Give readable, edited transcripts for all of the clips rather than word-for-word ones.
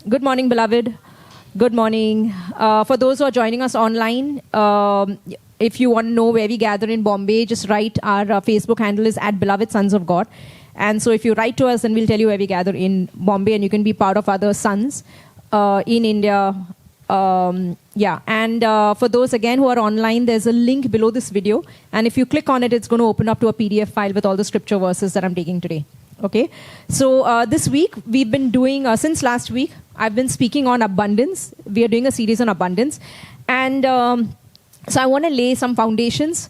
Good morning, beloved. Good morning. For those who are joining us online, if you want to know where we gather in Bombay, just write. Our Facebook handle is @Beloved Sons of God. And so if you write to us, then we'll tell you where we gather in Bombay, and you can be part of other sons in India. And for those, again, who are online, there's a link below this video. And if you click on it, it's going to open up to a PDF file with all the scripture verses that I'm taking today. Okay, so this week we've been doing, since last week, I've been speaking on abundance. We are doing a series on abundance. And so I want to lay some foundations.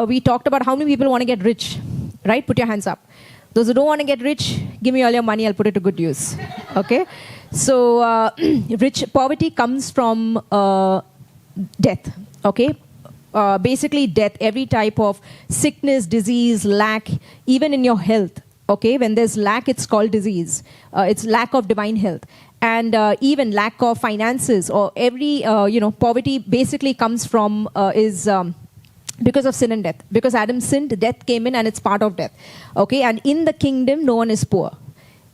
We talked about how many people want to get rich, right? Put your hands up. Those who don't want to get rich, give me all your money, I'll put it to good use. Okay, so poverty comes from death, okay? Basically death, every type of sickness, disease, lack, even in your health. Okay, when there's lack, it's called disease. It's lack of divine health. And even lack of finances or every, poverty basically comes from, because of sin and death. Because Adam sinned, death came in, and it's part of death. Okay, and in the kingdom, no one is poor.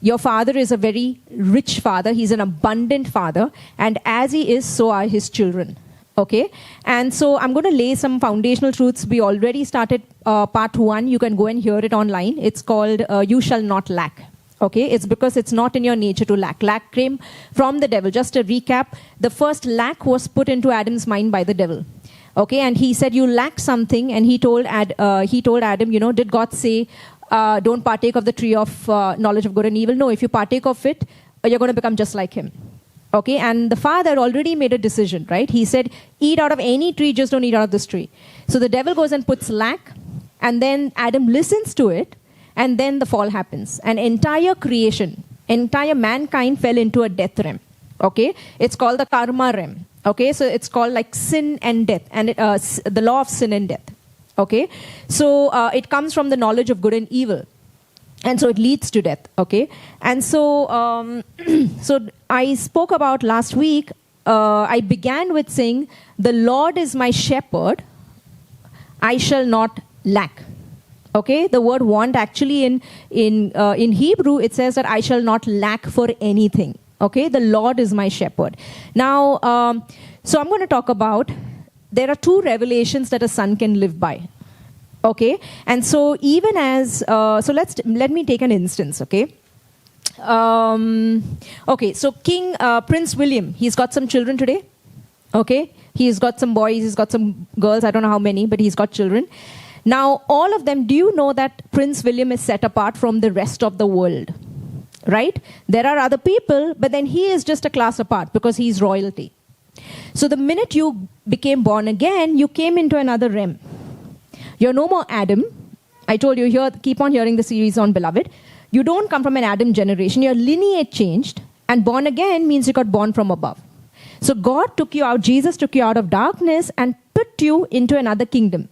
Your father is a very rich father. He's an abundant father. And as he is, so are his children. Okay, and so I'm going to lay some foundational truths. We already started part 1. You can go and hear it online. It's called You Shall Not Lack. Okay, it's because it's not in your nature to lack. Lack came from the devil. Just a recap, the first lack was put into Adam's mind by the devil. Okay, and he said, you lack something, and he told Adam, did God say, don't partake of the tree of knowledge of good and evil? No, if you partake of it, you're going to become just like him. Okay, and the father already made a decision, right? He said, eat out of any tree, just don't eat out of this tree. So the devil goes and puts lack, and then Adam listens to it, and then the fall happens. And entire creation, entire mankind fell into a death realm. Okay, it's called the karma realm. Okay, so it's called like sin and death, and the law of sin and death. Okay, so it comes from the knowledge of good and evil. And so it leads to death, okay? And so, so I spoke about last week, I began with saying, the Lord is my shepherd, I shall not lack. Okay, the word want actually in Hebrew, it says that I shall not lack for anything. Okay, the Lord is my shepherd. Now, so I'm going to talk about, there are 2 revelations that a son can live by. Okay, and so even as, so let me take an instance, okay? Okay, so Prince William, he's got some children today, okay? He's got some boys, he's got some girls, I don't know how many, but he's got children. Now, all of them, do you know that Prince William is set apart from the rest of the world, right? There are other people, but then he is just a class apart because he's royalty. So the minute you became born again, you came into another realm. You're no more Adam. I told you here, keep on hearing the series on Beloved. You don't come from an Adam generation. Your lineage changed. And born again means you got born from above. So God took you out, Jesus took you out of darkness and put you into another kingdom.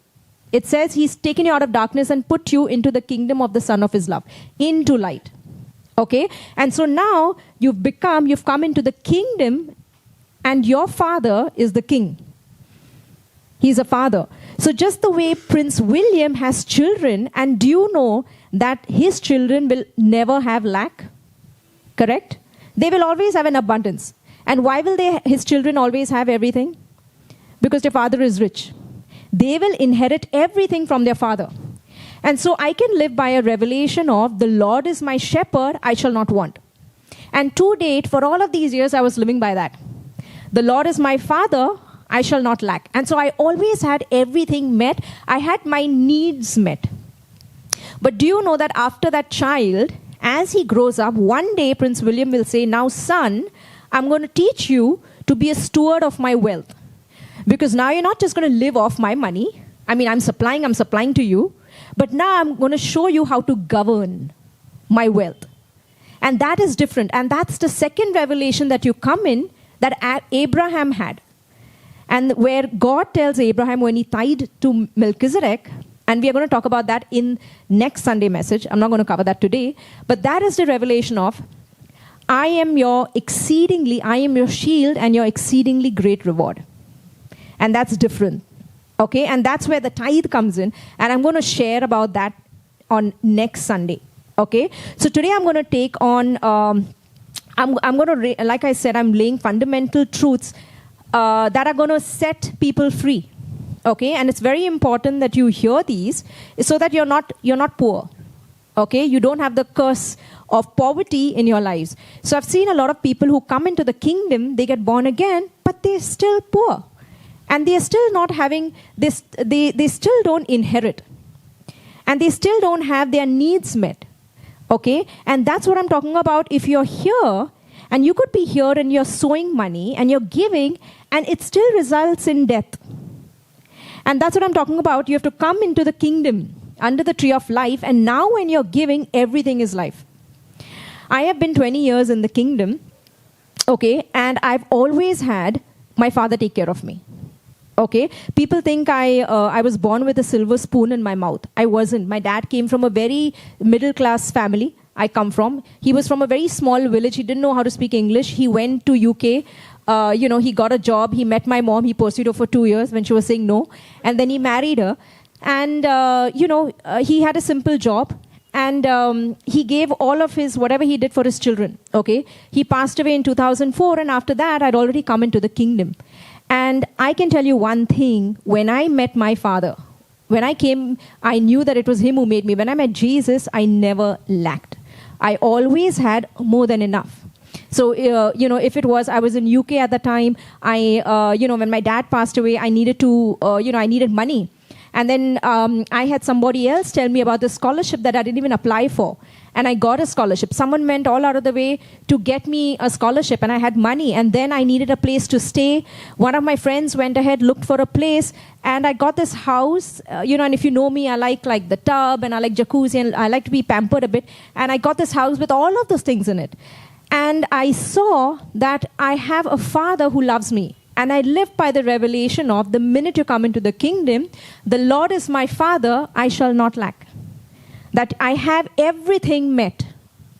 It says he's taken you out of darkness and put you into the kingdom of the Son of his love, into light. Okay? And so now you've come into the kingdom, and your father is the king. He's a father. So just the way Prince William has children, and do you know that his children will never have lack? Correct? They will always have an abundance. And why will his children always have everything? Because their father is rich. They will inherit everything from their father. And so I can live by a revelation of, the Lord is my shepherd, I shall not want. And to date, for all of these years, I was living by that. The Lord is my father, I shall not lack. And so I always had everything met. I had my needs met. But do you know that after that child, as he grows up, one day Prince William will say, now son, I'm going to teach you to be a steward of my wealth. Because now you're not just going to live off my money. I mean, I'm supplying to you. But now I'm going to show you how to govern my wealth. And that is different. And that's the second revelation that you come in that Abraham had. And where God tells Abraham when he tithed to Melchizedek, and we are going to talk about that in next Sunday message. I'm not going to cover that today. But that is the revelation of, I am your shield and your exceedingly great reward. And that's different. Okay, and that's where the tithe comes in. And I'm going to share about that on next Sunday. Okay, so today I'm going to take on I'm going to, like I said, I'm laying fundamental truths that are going to set people free. Okay, and it's very important that you hear these so that you're not poor. Okay, you don't have the curse of poverty in your lives. So I've seen a lot of people who come into the kingdom, they get born again, but they're still poor. And they're still not having this, they still don't inherit. And they still don't have their needs met. Okay, and that's what I'm talking about. If you're here, and you could be here and you're sowing money and you're giving, and it still results in death. And that's what I'm talking about. You have to come into the kingdom under the tree of life, and now when you're giving, everything is life. I have been 20 years in the kingdom, okay, and I've always had my father take care of me. Okay, people think I was born with a silver spoon in my mouth. I wasn't. My dad came from a very middle class family. I come from. He was from a very small village. He didn't know how to speak English. He went to UK. He got a job. He met my mom. He pursued her for 2 years when she was saying no. And then he married her. And, he had a simple job. And he gave all of his, whatever he did for his children. Okay. He passed away in 2004. And after that, I'd already come into the kingdom. And I can tell you one thing. When I met my father, when I came, I knew that it was him who made me. When I met Jesus, I never lacked. I always had more than enough. So, if it was, I was in UK at the time, when my dad passed away, I needed to, I needed money. And then I had somebody else tell me about the scholarship that I didn't even apply for. And I got a scholarship. Someone went all out of the way to get me a scholarship, and I had money. And then I needed a place to stay. One of my friends went ahead, looked for a place, and I got this house. And if you know me, I like the tub, and I like jacuzzi, and I like to be pampered a bit. And I got this house with all of those things in it. And I saw that I have a father who loves me. And I live by the revelation of the minute you come into the kingdom, the Lord is my father, I shall not lack. That I have everything met.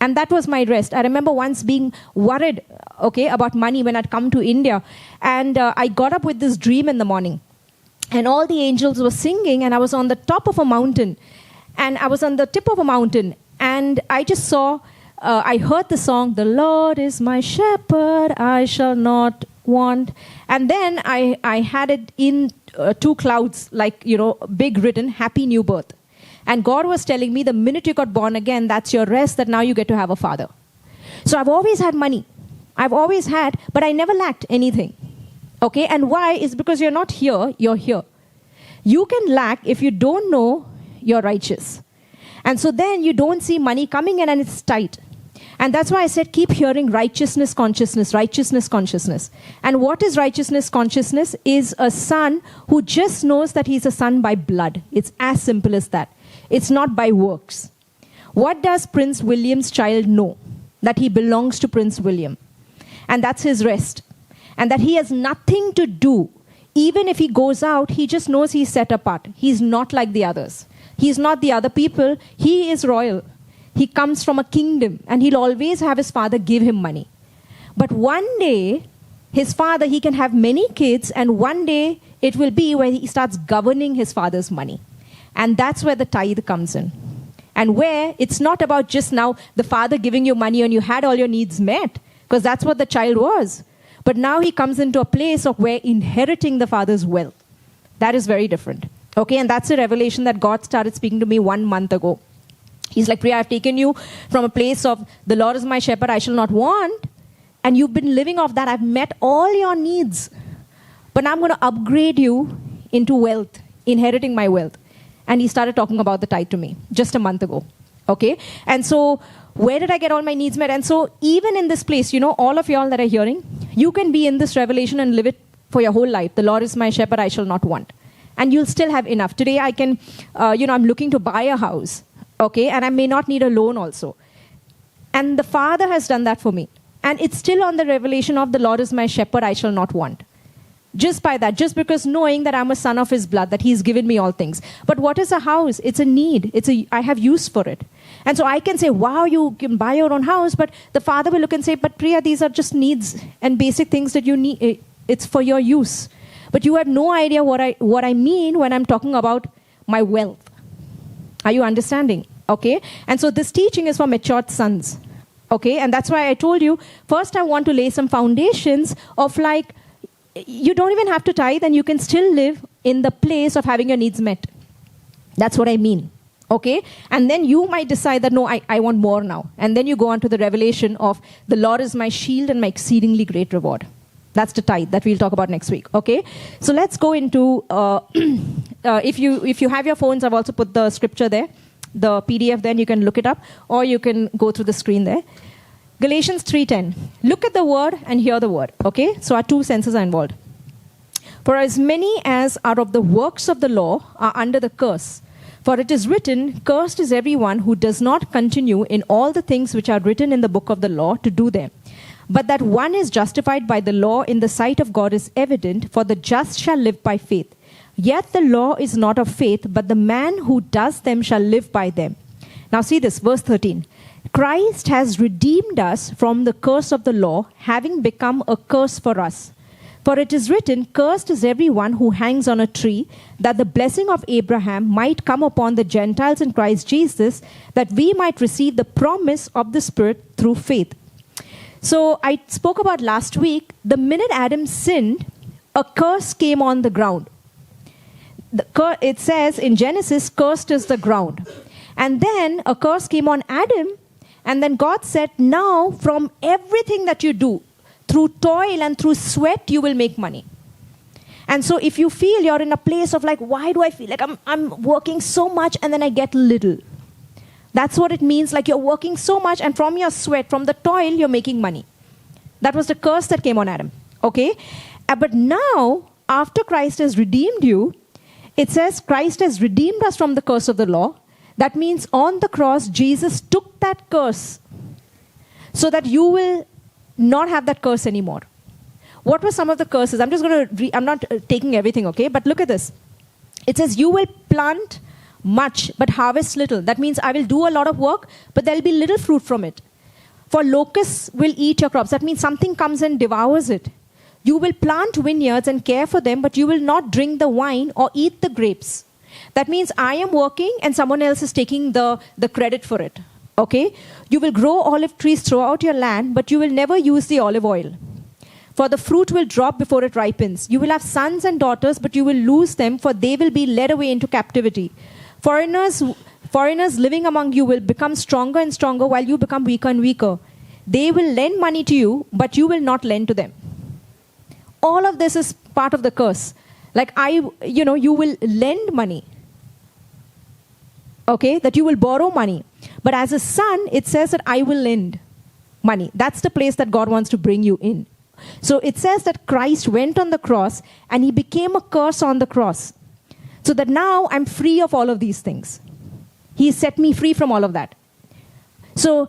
And that was my rest. I remember once being worried, about money when I'd come to India. And I got up with this dream in the morning. And all the angels were singing, and I was on the top of a mountain. And I was on the tip of a mountain. And I just saw, I heard the song, "The Lord is my shepherd, I shall not want." And then I had it in 2 clouds, big written, "Happy New Birth." And God was telling me the minute you got born again, that's your rest, that now you get to have a father. So I've always had money. I've always had, but I never lacked anything. Okay, and why? It's because you're not here, you're here. You can lack if you don't know you're righteous. And so then you don't see money coming in and it's tight. And that's why I said keep hearing righteousness consciousness, righteousness consciousness. And what is righteousness consciousness? Is a son who just knows that he's a son by blood. It's as simple as that. It's not by works. What does Prince William's child know? That he belongs to Prince William. And that's his rest. And that he has nothing to do. Even if he goes out, he just knows he's set apart. He's not like the others. He's not the other people. He is royal. He comes from a kingdom, and he'll always have his father give him money. But one day, his father, he can have many kids, and one day it will be where he starts governing his father's money. And that's where the tithe comes in. And where it's not about just now the father giving you money and you had all your needs met, because that's what the child was. But now he comes into a place of where inheriting the father's wealth. That is very different. Okay, and that's a revelation that God started speaking to me 1 month ago. He's like, "Priya, I've taken you from a place of the Lord is my shepherd, I shall not want. And you've been living off that. I've met all your needs. But now I'm going to upgrade you into wealth, inheriting my wealth." And he started talking about the tithe to me just a month ago. Okay? And so where did I get all my needs met? And so even in this place, all of y'all that are hearing, you can be in this revelation and live it for your whole life. The Lord is my shepherd, I shall not want. And you'll still have enough. Today I can, I'm looking to buy a house. Okay, and I may not need a loan also. And the Father has done that for me. And it's still on the revelation of the Lord is my shepherd, I shall not want. Just by that, just because knowing that I'm a son of his blood, that he's given me all things. But what is a house? It's a need. I have use for it. And so I can say, wow, you can buy your own house, but the Father will look and say, but Priya, these are just needs and basic things that you need. It's for your use. But you have no idea what I mean when I'm talking about my wealth. Are you understanding? Okay? And so this teaching is for matured sons. Okay, and that's why I told you, first I want to lay some foundations of like, you don't even have to tithe and you can still live in the place of having your needs met. That's what I mean. Okay, and then you might decide that, no, I want more now. And then you go on to the revelation of the Lord is my shield and my exceedingly great reward. That's the tithe that we'll talk about next week. Okay, so let's go into, if you have your phones, I've also put the scripture there. The PDF, then you can look it up, or you can go through the screen there. Galatians 3:10. Look at the word and hear the word. Okay, so our two senses are involved. For as many as are of the works of the law are under the curse. For it is written, cursed is everyone who does not continue in all the things which are written in the book of the law to do them. But that one is justified by the law in the sight of God is evident, for the just shall live by faith. Yet the law is not of faith, but the man who does them shall live by them. Now see this, verse 13. Christ has redeemed us from the curse of the law, having become a curse for us. For it is written, cursed is everyone who hangs on a tree, that the blessing of Abraham might come upon the Gentiles in Christ Jesus, that we might receive the promise of the Spirit through faith. So I spoke about last week, the minute Adam sinned, a curse came on the ground. It says in Genesis, cursed is the ground. And then a curse came on Adam, and then God said, now from everything that you do, through toil and through sweat, you will make money. And so if you feel you're in a place of like, why do I feel like I'm working so much and then I get little? That's what it means, like you're working so much and from your sweat, from the toil, you're making money. That was the curse that came on Adam. Okay? But now, after Christ has redeemed you, it says Christ has redeemed us from the curse of the law. That means on the cross, Jesus took that curse so that you will not have that curse anymore. What were some of the curses? I'm just going to I'm not taking everything, okay? But look at this. It says you will plant much but harvest little. That means I will do a lot of work, but there'll be little fruit from it. For locusts will eat your crops. That means something comes and devours it. You will plant vineyards and care for them, but you will not drink the wine or eat the grapes. That means I am working and someone else is taking the credit for it. Okay? You will grow olive trees throughout your land, but you will never use the olive oil. For the fruit will drop before it ripens. You will have sons and daughters, but you will lose them, for they will be led away into captivity. Foreigners living among you will become stronger and stronger while you become weaker and weaker. They will lend money to you, but you will not lend to them. All of this is part of the curse. Like you will lend money. Okay, that you will borrow money. But as a son, it says that I will lend money. That's the place that God wants to bring you in. So it says that Christ went on the cross and he became a curse on the cross. So that now I'm free of all of these things. He set me free from all of that. So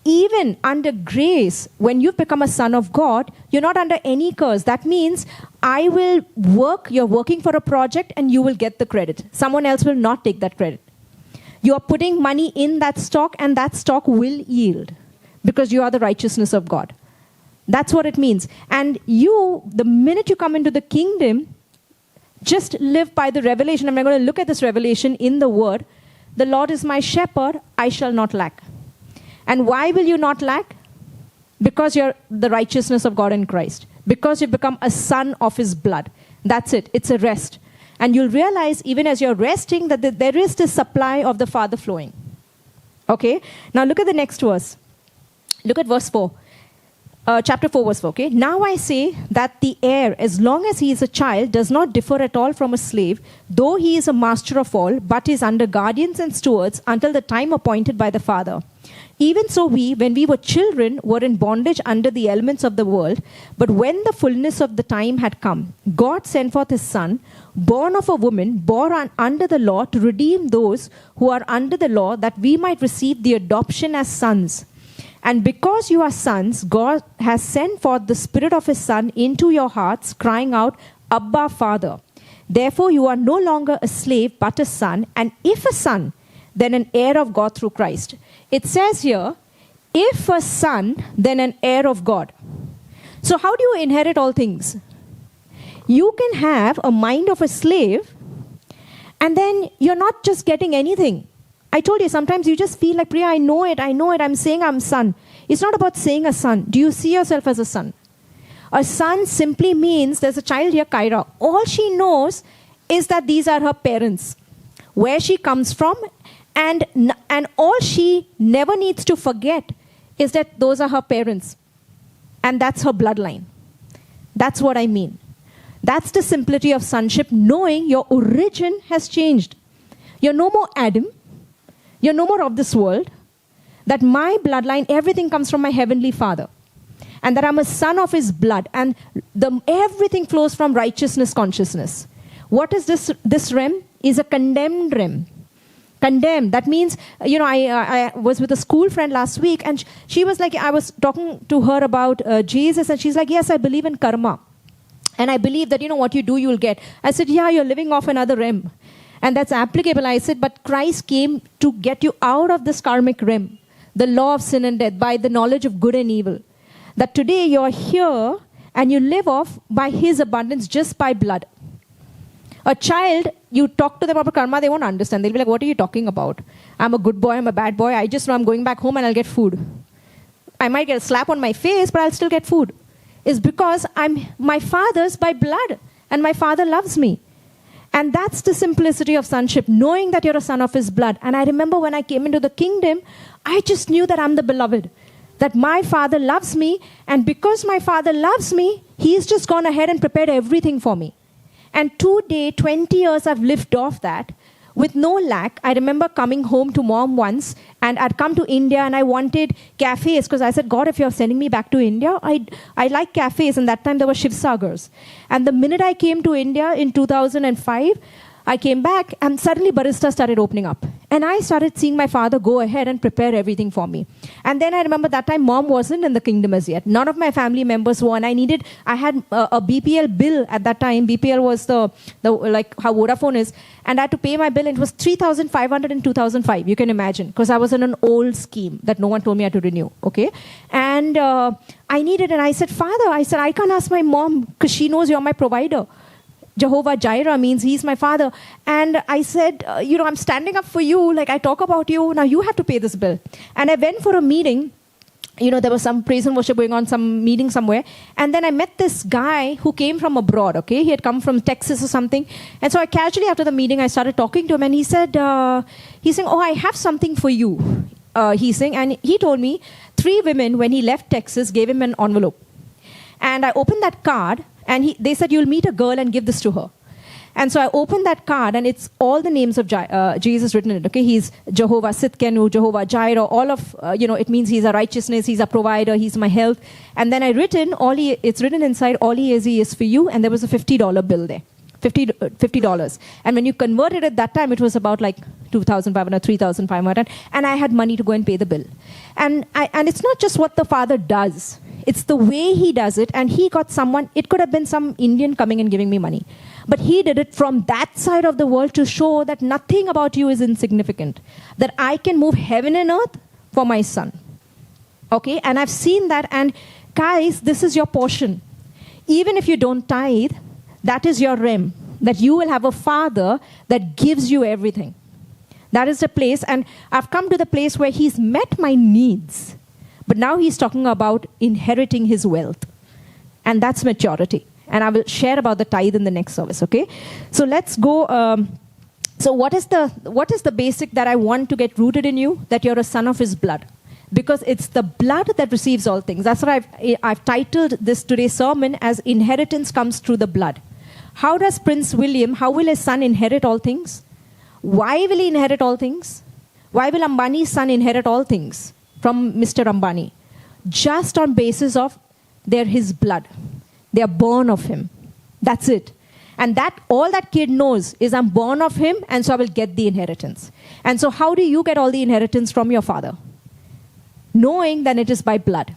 even under grace, when you've become a son of God, you're not under any curse. That means I will work, you're working for a project and you will get the credit. Someone else will not take that credit. You are putting money in that stock and that stock will yield because you are the righteousness of God. That's what it means. And you, the minute you come into the kingdom, just live by the revelation. I'm going to look at this revelation in the word. The Lord is my shepherd, I shall not lack. And why will you not lack? Because you're the righteousness of God in Christ. Because you've become a son of his blood. That's it. It's a rest. And you'll realize even as you're resting that there is this supply of the Father flowing. Okay? Now look at the next verse. Look at verse 4. Chapter 4 verse 4. Okay? Now I say that the heir, as long as he is a child, does not differ at all from a slave, though he is a master of all, but is under guardians and stewards until the time appointed by the Father. Even so we, when we were children, were in bondage under the elements of the world. But when the fullness of the time had come, God sent forth his Son, born of a woman, born under the law, to redeem those who are under the law, that we might receive the adoption as sons. And because you are sons, God has sent forth the Spirit of his Son into your hearts, crying out, Abba, Father. Therefore you are no longer a slave, but a son, and if a son, then an heir of God through Christ. It says here, if a son, then an heir of God. So how do you inherit all things? You can have a mind of a slave, and then you're not just getting anything. I told you, sometimes you just feel like, Priya, I know it, I'm saying I'm son. It's not about saying a son. Do you see yourself as a son? A son simply means, there's a child here, Kyra. All she knows is that these are her parents, where she comes from, and all she never needs to forget is that those are her parents. And that's her bloodline. That's what I mean. That's the simplicity of sonship, knowing your origin has changed. You're no more Adam. You're no more of this world. That my bloodline, everything comes from my heavenly Father. And that I'm a son of his blood. And everything flows from righteousness consciousness. What is this realm? Is a condemned realm. Condemned. That means, I was with a school friend last week, and she was like, I was talking to her about Jesus, and she's like, yes, I believe in karma. And I believe that, what you do, you'll get. I said, yeah, you're living off another realm. And that's applicable. I said, but Christ came to get you out of this karmic realm, the law of sin and death, by the knowledge of good and evil. That today you're here, and you live off by his abundance just by blood. A child, you talk to them about karma, they won't understand. They'll be like, what are you talking about? I'm a good boy, I'm a bad boy. I just know I'm going back home and I'll get food. I might get a slap on my face, but I'll still get food. It's because I'm my father's by blood, and my father loves me. And that's the simplicity of sonship, knowing that you're a son of his blood. And I remember when I came into the kingdom, I just knew that I'm the beloved, that my father loves me, and because my father loves me, he's just gone ahead and prepared everything for me. And today, 20 years I've lived off that with no lack. I remember coming home to mom once, and I'd come to India and I wanted cafes, because I said, God, if you're sending me back to India, I like cafes. And that time there were Shiv Sagars. And the minute I came to India in 2005, I came back and suddenly Barista started opening up. And I started seeing my father go ahead and prepare everything for me. And then I remember that time mom wasn't in the kingdom as yet. None of my family members were. And I had a BPL bill at that time. BPL was the like how Vodafone is. And I had to pay my bill. And it was 3,500 in 2005. You can imagine. Because I was in an old scheme that no one told me I had to renew. Okay. And I needed, and I said, Father, I can't ask my mom because she knows you're my provider. Jehovah Jireh means he's my father. And I said, I'm standing up for you. Like I talk about you. Now you have to pay this bill. And I went for a meeting. There was some praise and worship going on, some meeting somewhere. And then I met this guy who came from abroad, okay? He had come from Texas or something. And so I casually, after the meeting, I started talking to him. And he said, he's saying, I have something for you. He's saying, and he told me 3 women, when he left Texas, gave him an envelope. And I opened that card. And they said, you'll meet a girl and give this to her. And so I opened that card, and it's all the names of Jesus written in it. Okay, he's Jehovah Sitkenu, Jehovah Jireh, all of, it means he's a righteousness, he's a provider, he's my health. And then it's written inside, all he is for you, and there was a $50 bill there. $50. And when you converted it that time, it was about like 2,500, 3,500. And I had money to go and pay the bill. And it's not just what the Father does. It's the way he does it. And he got someone, it could have been some Indian coming and giving me money. But he did it from that side of the world to show that nothing about you is insignificant. That I can move heaven and earth for my son. Okay? And I've seen that. And guys, this is your portion. Even if you don't tithe, that is your realm. That you will have a father that gives you everything. That is the place. And I've come to the place where he's met my needs. But now he's talking about inheriting his wealth. And that's maturity. And I will share about the tithe in the next service, okay? So let's go. So what is the basic that I want to get rooted in you? That you're a son of his blood. Because it's the blood that receives all things. That's why I've titled this today's sermon as Inheritance Comes Through the Blood. How does Prince William, how will his son inherit all things? Why will he inherit all things? Why will Ambani's son inherit all things from Mr. Ambani? Just on basis of they're his blood. They are born of him. That's it. And that all that kid knows is I'm born of him, and so I will get the inheritance. And so how do you get all the inheritance from your father? Knowing that it is by blood.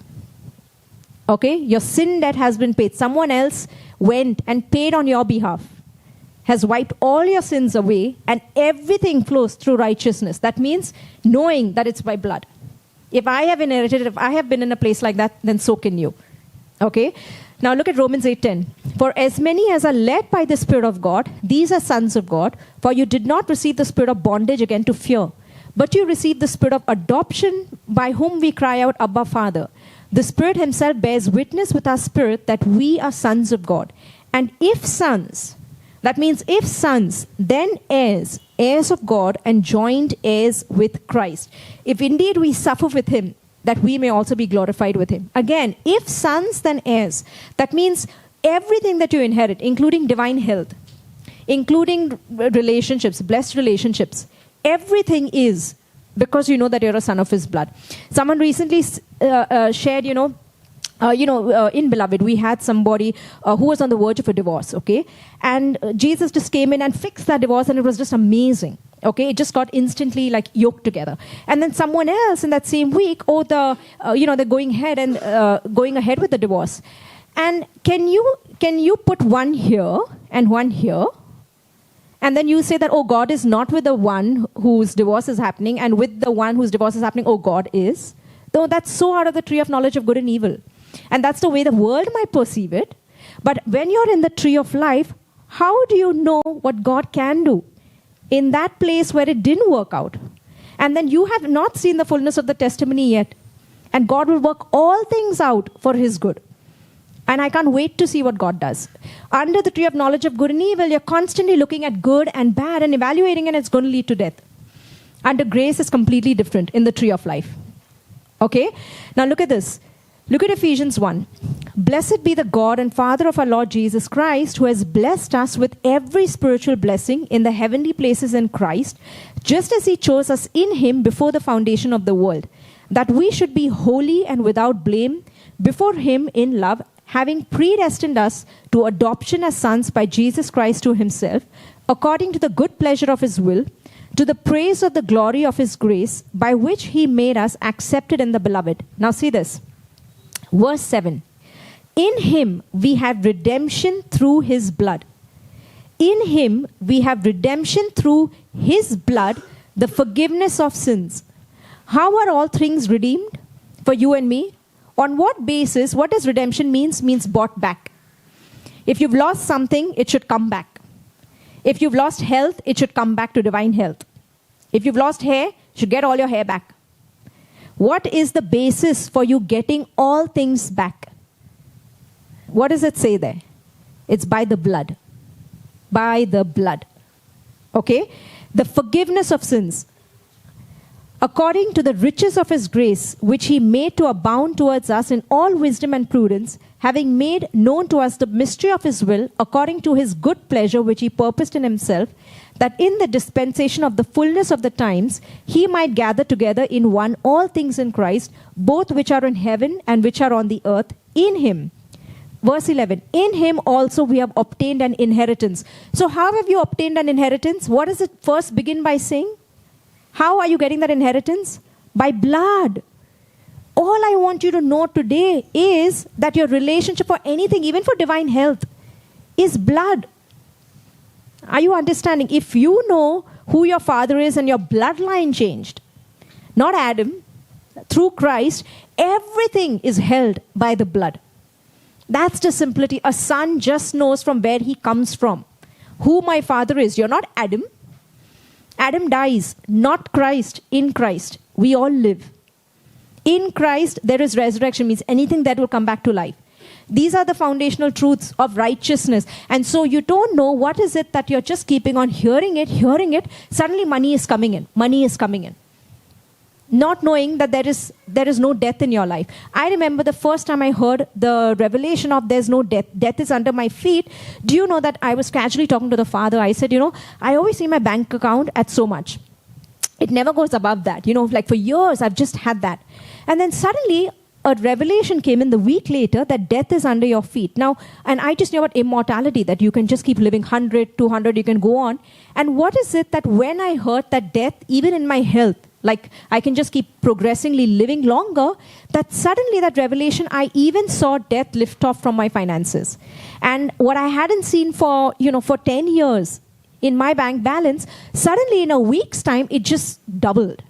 Okay? Your sin debt has been paid. Someone else went and paid on your behalf. Has wiped all your sins away, and everything flows through righteousness. That means knowing that it's by blood. If I have inherited it, if I have been in a place like that, then so can you. Okay? Now look at Romans 8:10. For as many as are led by the Spirit of God, these are sons of God. For you did not receive the spirit of bondage again to fear, But you received the Spirit of adoption, by whom we cry out, Abba, Father. The Spirit himself bears witness with our spirit that we are sons of God. And if sons, that means if sons, then heirs, heirs of God, and joint heirs with Christ. If indeed we suffer with him, that we may also be glorified with him. Again, if sons, then heirs. That means everything that you inherit, including divine health, including relationships, blessed relationships, everything is because you know that you're a son of his blood. Someone recently shared, in Beloved, we had somebody who was on the verge of a divorce, okay? And Jesus just came in and fixed that divorce, and it was just amazing, okay? It just got instantly like yoked together. And then someone else in that same week, they're going ahead with the divorce. And can you put one here and one here? And then you say that, oh, God is not with the one whose divorce is happening, and with the one whose divorce is happening, oh, God is. Though that's so out of the tree of knowledge of good and evil. And that's the way the world might perceive it. But when you're in the tree of life, how do you know what God can do in that place where it didn't work out? And then you have not seen the fullness of the testimony yet. And God will work all things out for his good. And I can't wait to see what God does. Under the tree of knowledge of good and evil, you're constantly looking at good and bad and evaluating, and it's going to lead to death. Under grace is completely different in the tree of life. Okay? Now look at this. Look at Ephesians 1. Blessed be the God and Father of our Lord Jesus Christ, who has blessed us with every spiritual blessing in the heavenly places in Christ, just as he chose us in him before the foundation of the world, that we should be holy and without blame before him in love, having predestined us to adoption as sons by Jesus Christ to himself, according to the good pleasure of his will, to the praise of the glory of his grace, by which he made us accepted in the beloved. Now see this. Verse 7. In him we have redemption through his blood. In him we have redemption through his blood, the forgiveness of sins. How are all things redeemed for you and me? On what basis? What does redemption means? Means bought back. If you've lost something, it should come back. If you've lost health, it should come back to divine health. If you've lost hair, you should get all your hair back. What is the basis for you getting all things back? What does it say there? It's by the blood. By the blood. Okay? The forgiveness of sins. According to the riches of his grace, which he made to abound towards us in all wisdom and prudence, having made known to us the mystery of his will, according to his good pleasure which he purposed in himself, that in the dispensation of the fullness of the times, he might gather together in one all things in Christ, both which are in heaven and which are on the earth, in him. Verse 11, in him also we have obtained an inheritance. So how have you obtained an inheritance? What does it first begin by saying? How are you getting that inheritance? By blood. All I want you to know today is that your relationship for anything, even for divine health, is blood. Are you understanding? If you know who your father is and your bloodline changed, not Adam, through Christ, everything is held by the blood. That's the simplicity. A son just knows from where he comes from, who my father is. You're not Adam. Adam dies, not Christ. In Christ, we all live. In Christ, there is resurrection, means anything that will come back to life. These are the foundational truths of righteousness. And so you don't know what is it that you're just keeping on hearing it. Suddenly money is coming in. Money is coming in. Not knowing that there is no death in your life. I remember the first time I heard the revelation of there's no death. Death is under my feet. Do you know that I was casually talking to the father? I said, I always see my bank account at so much. It never goes above that. Like for years, I've just had that. And then suddenly, a revelation came in the week later that death is under your feet. Now, and I just knew about immortality, that you can just keep living 100, 200, you can go on. And what is it that when I heard that death, even in my health, like I can just keep progressively living longer, that suddenly that revelation, I even saw death lift off from my finances. And what I hadn't seen for 10 years in my bank balance, suddenly in a week's time, it just doubled.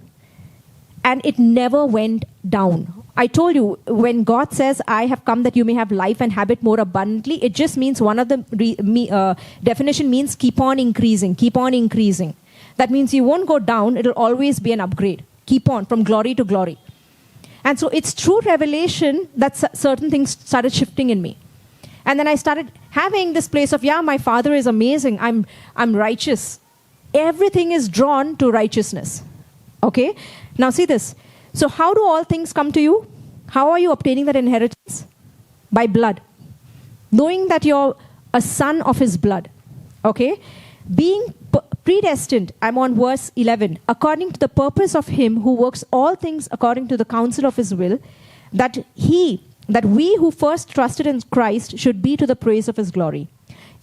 And it never went down. I told you, when God says, I have come that you may have life and have it more abundantly, it just means one of the definition means keep on increasing. That means you won't go down. It'll always be an upgrade. Keep on from glory to glory. And so it's through revelation that certain things started shifting in me. And then I started having this place of, yeah, my Father is amazing. I'm righteous. Everything is drawn to righteousness. Okay? Now see this. So how do all things come to you? How are you obtaining that inheritance? By blood. Knowing that you're a son of his blood. Okay? Being predestined, I'm on verse 11, according to the purpose of him who works all things according to the counsel of his will, that we who first trusted in Christ should be to the praise of his glory.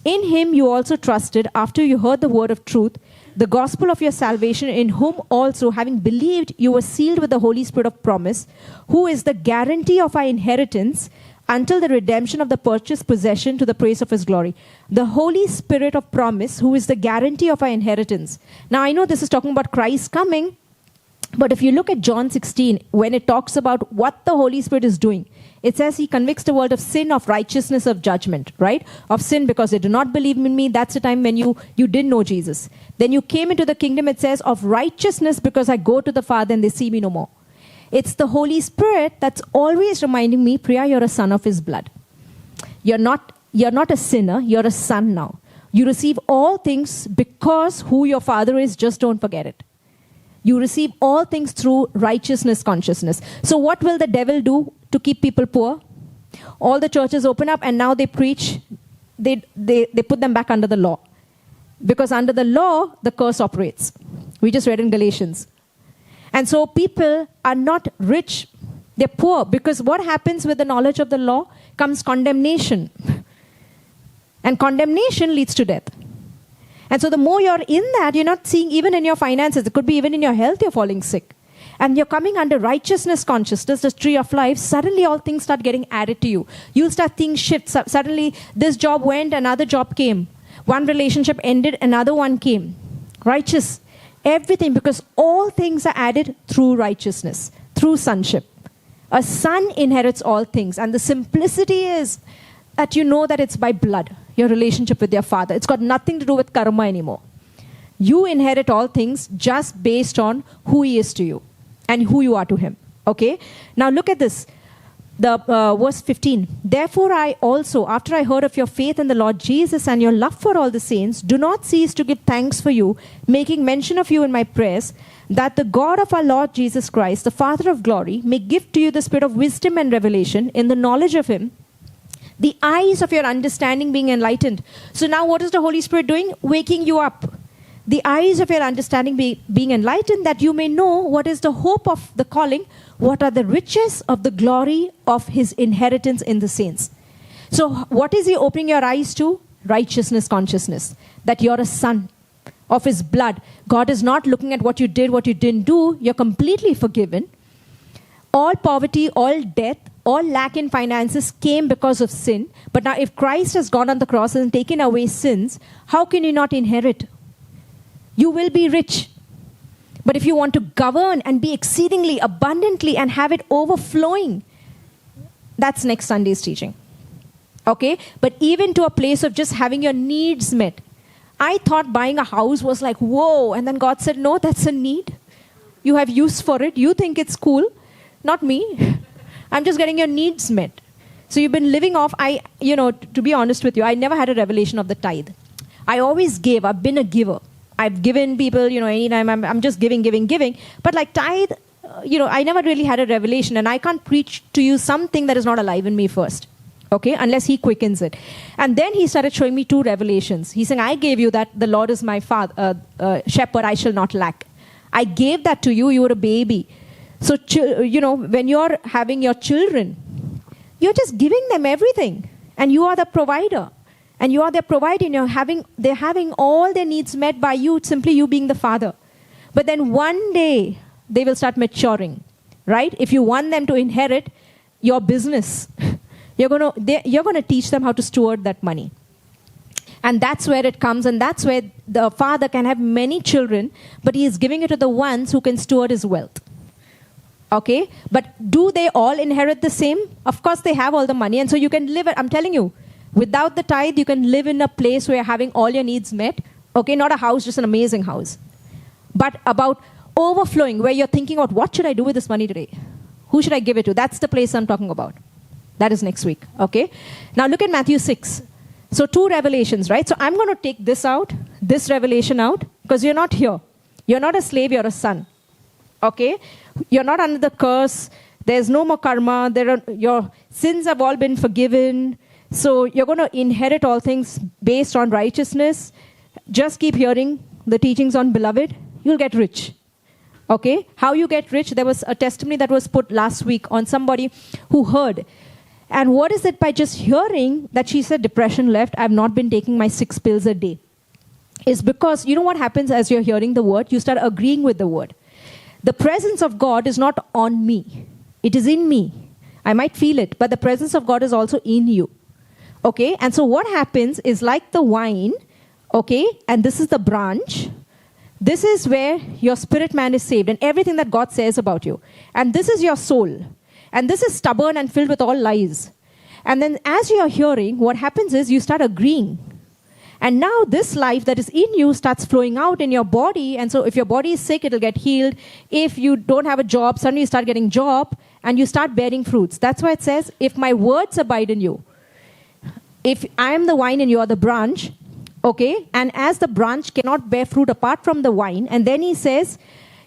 In him you also trusted after you heard the word of truth, the gospel of your salvation, in whom also, having believed, you were sealed with the Holy Spirit of promise, who is the guarantee of our inheritance until the redemption of the purchased possession to the praise of his glory. The Holy Spirit of promise, who is the guarantee of our inheritance. Now, I know this is talking about Christ coming, but if you look at John 16, when it talks about what the Holy Spirit is doing, it says he convicts the world of sin, of righteousness, of judgment, right? Of sin because they do not believe in me. That's the time when you didn't know Jesus. Then you came into the kingdom, it says, of righteousness because I go to the Father and they see me no more. It's the Holy Spirit that's always reminding me, Priya, you're a son of his blood. You're not a sinner, you're a son now. You receive all things because who your Father is, just don't forget it. You receive all things through righteousness consciousness. So what will the devil do to keep people poor? All the churches open up and now they preach, they put them back under the law. Because under the law, the curse operates. We just read in Galatians. And so people are not rich, they're poor. Because what happens with the knowledge of the law comes condemnation. And condemnation leads to death. And so the more you're in that, you're not seeing even in your finances, it could be even in your health, you're falling sick. And you're coming under righteousness consciousness, the tree of life, suddenly all things start getting added to you. You'll start seeing shifts. Suddenly this job went, another job came. One relationship ended, another one came. Righteous. Everything, because all things are added through righteousness, through sonship. A son inherits all things. And the simplicity is that you know that it's by blood, your relationship with your Father. It's got nothing to do with karma anymore. You inherit all things just based on who he is to you and who you are to him. Okay? Now look at this. The verse 15. Therefore I also, after I heard of your faith in the Lord Jesus and your love for all the saints, do not cease to give thanks for you, making mention of you in my prayers, that the God of our Lord Jesus Christ, the Father of glory, may give to you the spirit of wisdom and revelation in the knowledge of him, the eyes of your understanding being enlightened. So now what is the Holy Spirit doing? Waking you up. The eyes of your understanding being enlightened, that you may know what is the hope of the calling, what are the riches of the glory of his inheritance in the saints. So what is he opening your eyes to? Righteousness consciousness. That you're a son of his blood. God is not looking at what you did, what you didn't do. You're completely forgiven. All poverty, all death, all lack in finances came because of sin. But now if Christ has gone on the cross and taken away sins, how can you not inherit? You will be rich. But if you want to govern and be exceedingly abundantly and have it overflowing, that's next Sunday's teaching. Okay? But even to a place of just having your needs met. I thought buying a house was like, whoa. And then God said, no, that's a need. You have use for it. You think it's cool. Not me. I'm just getting your needs met. So you've been living off, to be honest with you, I never had a revelation of the tithe. I always gave. I've been a giver. I've given people, anytime I'm just giving. But like tithe, I never really had a revelation, and I can't preach to you something that is not alive in me first. Okay, unless he quickens it. And then he started showing me two revelations. He's saying, I gave you that the Lord is my father, shepherd, I shall not lack. I gave that to you, you were a baby. So, when you're having your children, you're just giving them everything. And you are the provider. And you are their provider, they're having all their needs met by you, simply you being the father. But then one day, they will start maturing, right? If you want them to inherit your business, you're going to teach them how to steward that money. And that's where it comes, and that's where the father can have many children, but he is giving it to the ones who can steward his wealth. Okay? But do they all inherit the same? Of course, they have all the money, and so you can live it. I'm telling you, without the tithe, you can live in a place where you're having all your needs met. Okay, not a house, just an amazing house. but about overflowing, where you're thinking about what should I do with this money today? Who should I give it to? That's the place I'm talking about. That is next week, okay? Now look at Matthew 6. So 2 revelations, right? So I'm going to take this out, this revelation out, because you're not here. You're not a slave, you're a son, okay? You're not under the curse. There's no more karma. Your sins have all been forgiven. So you're going to inherit all things based on righteousness. Just keep hearing the teachings on beloved. You'll get rich. Okay? How you get rich? There was a testimony that was put last week on somebody who heard. And what is it by just hearing that she said depression left, I've not been taking my 6 pills a day? Is because you know what happens as you're hearing the word? You start agreeing with the word. The presence of God is not on me. It is in me. I might feel it, but the presence of God is also in you. Okay? And so what happens is like the vine, okay? And this is the branch. This is where your spirit man is saved and everything that God says about you. And this is your soul. And this is stubborn and filled with all lies. And then as you are hearing, what happens is you start agreeing. And now this life that is in you starts flowing out in your body. And so if your body is sick, it'll get healed. If you don't have a job, suddenly you start getting job and you start bearing fruits. That's why it says, if my words abide in you, if I am the vine and you are the branch, okay, and as the branch cannot bear fruit apart from the vine, and then he says,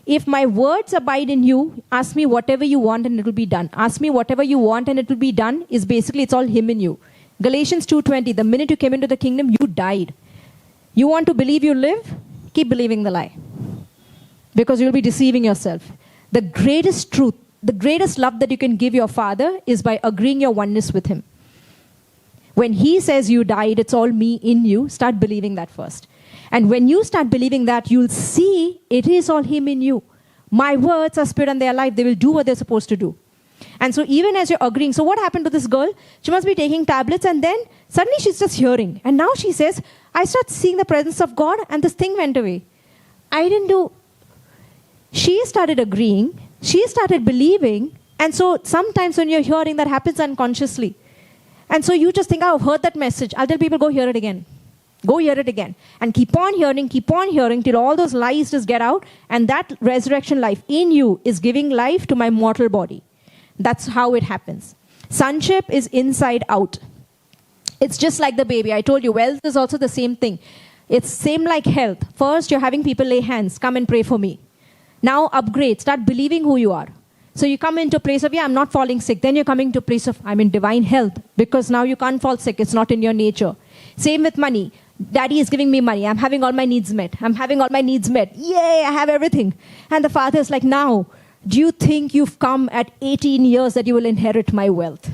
if my words abide in you, ask me whatever you want and it will be done. Ask me whatever you want and it will be done is basically, it's all him in you. Galatians 2:20, the minute you came into the kingdom, you died. You want to believe you live? Keep believing the lie. Because you'll be deceiving yourself. The greatest truth, the greatest love that you can give your Father is by agreeing your oneness with him. When he says you died, it's all me in you, start believing that first. And when you start believing that, you'll see it is all him in you. My words are spirit and they are life. They will do what they're supposed to do. And so even as you're agreeing, so what happened to this girl? She must be taking tablets and then suddenly she's just hearing. And now she says, I start seeing the presence of God and this thing went away. I didn't do. She started agreeing. She started believing. And so sometimes when you're hearing, that happens unconsciously. And so you just think, I've heard that message. I'll tell people, go hear it again. Go hear it again. And keep on hearing till all those lies just get out. And that resurrection life in you is giving life to my mortal body. That's how it happens. Sonship is inside out. It's just like the baby. I told you, wealth is also the same thing. It's same like health. First, you're having people lay hands. Come and pray for me. Now upgrade. Start believing who you are. So you come into a place of, I'm not falling sick. Then you're coming to a place of, I'm in divine health. Because now you can't fall sick. It's not in your nature. Same with money. Daddy is giving me money. I'm having all my needs met. Yay, I have everything. And the Father is like, now, do you think you've come at 18 years that you will inherit my wealth?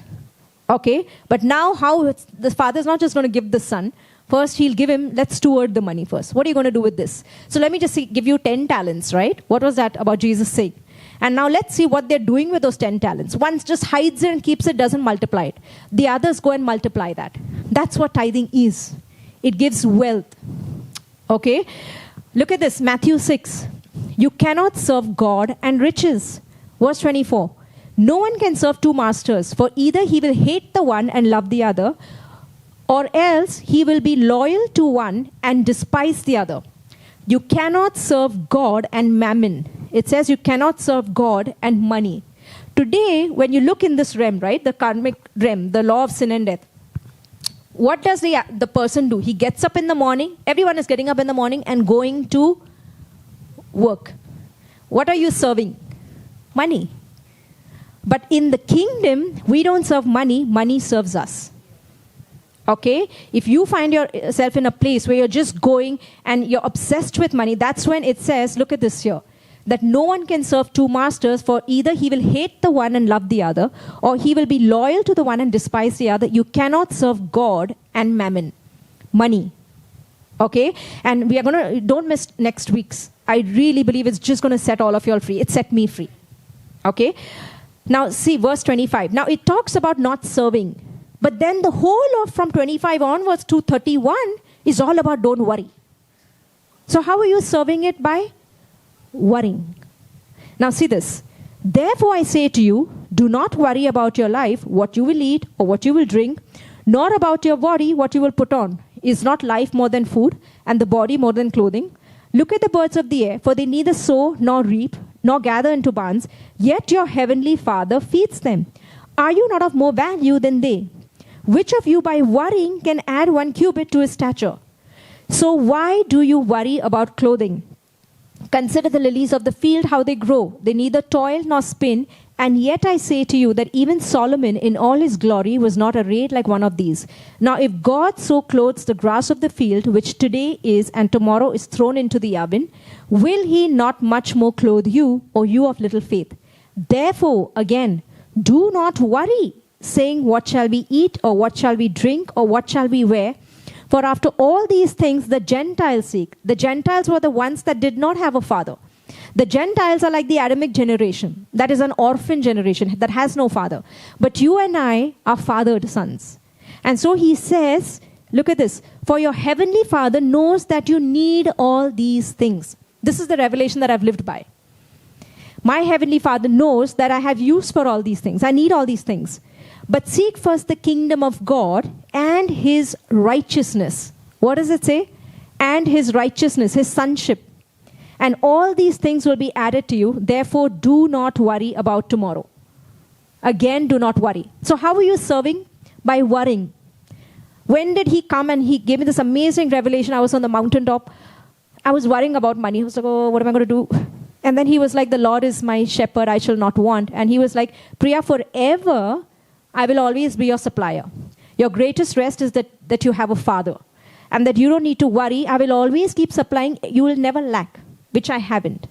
Okay. But now the Father is not just going to give the Son. First, he'll give him, let's steward the money first. What are you going to do with this? So let me just give you 10 talents, right? What was that about Jesus saying? And now let's see what they're doing with those 10 talents. One just hides it and keeps it, doesn't multiply it. The others go and multiply that. That's what tithing is. It gives wealth. Okay? Look at this, Matthew 6. You cannot serve God and riches. Verse 24. No one can serve 2 masters, for either he will hate the one and love the other, or else he will be loyal to one and despise the other. You cannot serve God and mammon. It says you cannot serve God and money. Today, when you look in this realm, right, the karmic realm, the law of sin and death, what does the person do? He gets up in the morning. Everyone is getting up in the morning and going to work. What are you serving? Money. But in the kingdom, we don't serve money. Money serves us. Okay? If you find yourself in a place where you're just going and you're obsessed with money, that's when it says, look at this here, that no one can serve 2 masters, for either he will hate the one and love the other, or he will be loyal to the one and despise the other. You cannot serve God and mammon, money. Okay? And we are going to, don't miss next week's. I really believe it's just going to set all of you all free. It set me free. Okay? Now see verse 25. Now it talks about not serving. But then the whole of from 25 onwards to 31 is all about don't worry. So how are you serving it? By worrying. Now see this. Therefore I say to you, do not worry about your life, what you will eat or what you will drink, nor about your body, what you will put on. Is not life more than food, and the body more than clothing? Look at the birds of the air, for they neither sow nor reap, nor gather into barns, yet your heavenly Father feeds them. Are you not of more value than they? Which of you by worrying can add 1 cubit to his stature? So why do you worry about clothing? Consider the lilies of the field, how they grow. They neither toil nor spin. And yet I say to you that even Solomon in all his glory was not arrayed like one of these. Now if God so clothes the grass of the field, which today is and tomorrow is thrown into the oven, will he not much more clothe you, O you of little faith? Therefore, again, do not worry, saying, what shall we eat, or what shall we drink, or what shall we wear? For after all these things the Gentiles seek. The Gentiles were the ones that did not have a father. The Gentiles are like the Adamic generation. That is an orphan generation that has no father. But you and I are fathered sons. And so he says, look at this. For your heavenly Father knows that you need all these things. This is the revelation that I've lived by. My heavenly Father knows that I have use for all these things. I need all these things. But seek first the kingdom of God and his righteousness. What does it say? And his righteousness, his sonship. And all these things will be added to you. Therefore, do not worry about tomorrow. Again, do not worry. So how are you serving? By worrying. When did he come and he gave me this amazing revelation? I was on the mountaintop. I was worrying about money. I was like, oh, what am I going to do? And then he was like, the Lord is my shepherd. I shall not want. And he was like, Priya, forever, I will always be your supplier. Your greatest rest is that you have a father. And that you don't need to worry. I will always keep supplying. You will never lack. Which I haven't.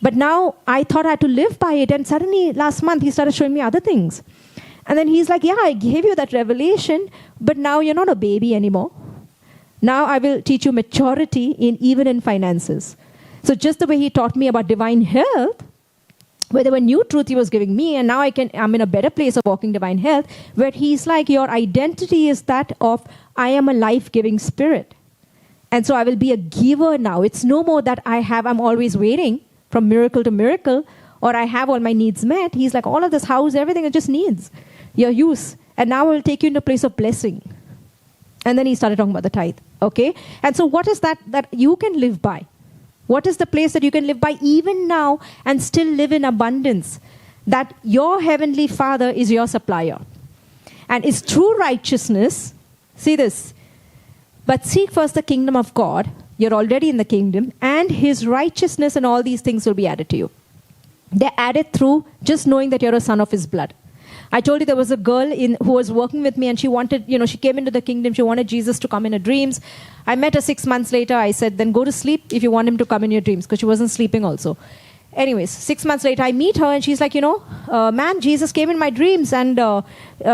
But now I thought I had to live by it. And suddenly last month he started showing me other things. And then he's like, yeah, I gave you that revelation, but now you're not a baby anymore. Now I will teach you maturity even in finances. So just the way he taught me about divine health, where there were new truth he was giving me, and now I'm in a better place of walking divine health, where he's like, your identity is that of, I am a life-giving spirit. And so I will be a giver now. It's no more that I'm always waiting from miracle to miracle, or I have all my needs met. He's like, all of this house, everything are just needs, your use. And now I will take you into a place of blessing. And then he started talking about the tithe. Okay? And so what is that you can live by? What is the place that you can live by even now and still live in abundance? That your heavenly Father is your supplier. And it's true righteousness. See this. But seek first the kingdom of God. You're already in the kingdom. And his righteousness and all these things will be added to you. They're added through just knowing that you're a son of his blood. I told you there was a girl who was working with me and she wanted, she came into the kingdom. She wanted Jesus to come in her dreams. I met her 6 months later. I said, then go to sleep if you want him to come in your dreams, because she wasn't sleeping also. Anyways, 6 months later, I meet her and she's like, man, Jesus came in my dreams and